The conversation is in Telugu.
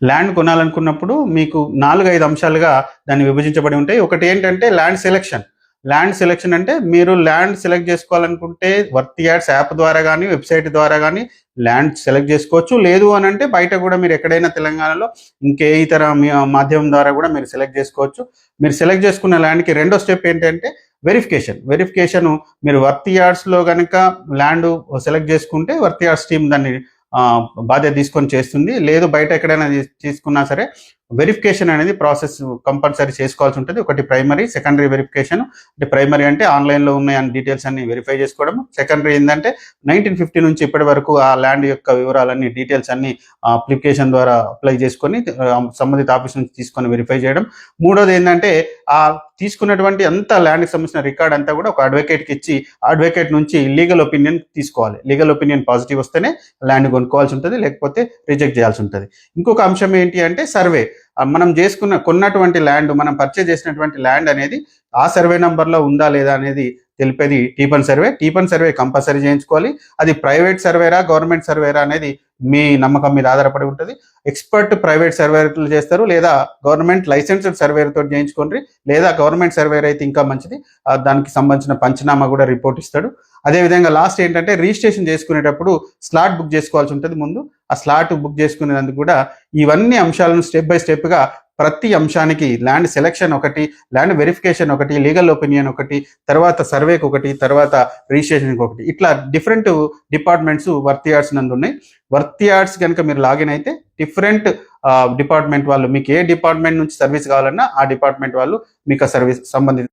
ల్యాండ్ కొనాలనుకున్నప్పుడు మీకు 4-5 అంశాలుగా దాన్ని విభజించబడి ఉంటాయి. ఒకటి ఏంటంటే ల్యాండ్ సెలెక్షన్. ల్యాండ్ సెలెక్షన్ అంటే మీరు ల్యాండ్ సెలెక్ట్ చేసుకోవాలనుకుంటే వర్త్ యాడ్స్ యాప్ ద్వారా కానీ, వెబ్సైట్ ద్వారా కానీ ల్యాండ్ సెలెక్ట్ చేసుకోవచ్చు. లేదు అని అంటే బయట కూడా మీరు ఎక్కడైనా తెలంగాణలో ఇంకే ఇతర మాధ్యమం ద్వారా కూడా మీరు సెలెక్ట్ చేసుకోవచ్చు. మీరు సెలెక్ట్ చేసుకున్న ల్యాండ్కి రెండో స్టెప్ ఏంటంటే వెరిఫికేషన్. మీరు వర్త్ యార్డ్స్లో కనుక ల్యాండ్ సెలెక్ట్ చేసుకుంటే వర్త్ యార్డ్స్ టీమ్ దాన్ని బాధ్యత తీసుకొని చేస్తుంది. లేదు బయట ఎక్కడైనా తీసుకున్నా సరే వెరిఫికేషన్ అనేది ప్రాసెస్ కంపల్సరీ చేసుకోవాల్సి ఉంటుంది. ఒకటి ప్రైమరీ, సెకండరీ వెరిఫికేషన్. అంటే ప్రైమరీ అంటే ఆన్లైన్లో ఉన్నాయి అన్ని డీటెయిల్స్ అన్ని వెరిఫై చేసుకోవడం. సెకండరీ ఏంటంటే 1950 నుంచి ఇప్పటి వరకు ఆ ల్యాండ్ యొక్క వివరాలన్నీ డీటెయిల్స్ అన్ని అప్లికేషన్ ద్వారా అప్లై చేసుకొని సంబంధిత ఆఫీస్ నుంచి తీసుకొని వెరిఫై చేయడం. మూడోది ఏంటంటే ఆ తీసుకున్నటువంటి అంత ల్యాండ్కి సంబంధించిన రికార్డ్ అంతా కూడా ఒక అడ్వకేట్కి ఇచ్చి అడ్వకేట్ నుంచి లీగల్ ఒపీనియన్ తీసుకోవాలి. లీగల్ ఒపీనియన్ పాజిటివ్ వస్తేనే ల్యాండ్ కొనుక్కోవాల్సి ఉంటుంది, లేకపోతే రిజెక్ట్ చేయాల్సి ఉంటుంది. ఇంకొక అంశం ఏంటి అంటే సర్వే. మనం కొన్నటువంటి ల్యాండ్, మనం పర్చేజ్ చేసినటువంటి ల్యాండ్ అనేది ఆ సర్వే నంబర్లో ఉందా లేదా అనేది తెలిపేది టీపన్ సర్వే కంపల్సరీ చేయించుకోవాలి. అది ప్రైవేట్ సర్వేరా గవర్నమెంట్ సర్వేరా అనేది మీ నమ్మకం మీద ఆధారపడి ఉంటుంది. ఎక్స్పర్ట్ ప్రైవేట్ సర్వేర్లు చేస్తారు, లేదా గవర్నమెంట్ లైసెన్స్డ్ సర్వేర్ తోటి చేయించుకోండి. లేదా గవర్నమెంట్ సర్వేర్ అయితే ఇంకా మంచిది, దానికి సంబంధించిన పంచనామా కూడా రిపోర్ట్ ఇస్తాడు. అదేవిధంగా లాస్ట్ ఏంటంటే రిజిస్ట్రేషన్ చేసుకునేటప్పుడు స్లాట్ బుక్ చేసుకోవాల్సి ఉంటుంది. ముందు ఆ స్లాట్ బుక్ చేసుకునేందుకు కూడా ఇవన్నీ అంశాలను స్టెప్ బై స్టెప్గా ప్రతి అంశానికి ల్యాండ్ సెలెక్షన్ ఒకటి, ల్యాండ్ వెరిఫికేషన్ ఒకటి, లీగల్ ఒపీనియన్ ఒకటి, తర్వాత సర్వేకి ఒకటి, తర్వాత రిజిస్ట్రేషన్కి ఒకటి, ఇట్లా డిఫరెంట్ డిపార్ట్మెంట్స్ వర్త్ యార్డ్స్ నందు ఉన్నాయి. వర్త్ యార్డ్స్ కనుక మీరు లాగిన్ అయితే డిఫరెంట్ డిపార్ట్మెంట్ వాళ్ళు, మీకు ఏ డిపార్ట్మెంట్ నుంచి సర్వీస్ కావాలన్నా ఆ డిపార్ట్మెంట్ వాళ్ళు మీకు ఆ సర్వీస్ సంబంధించి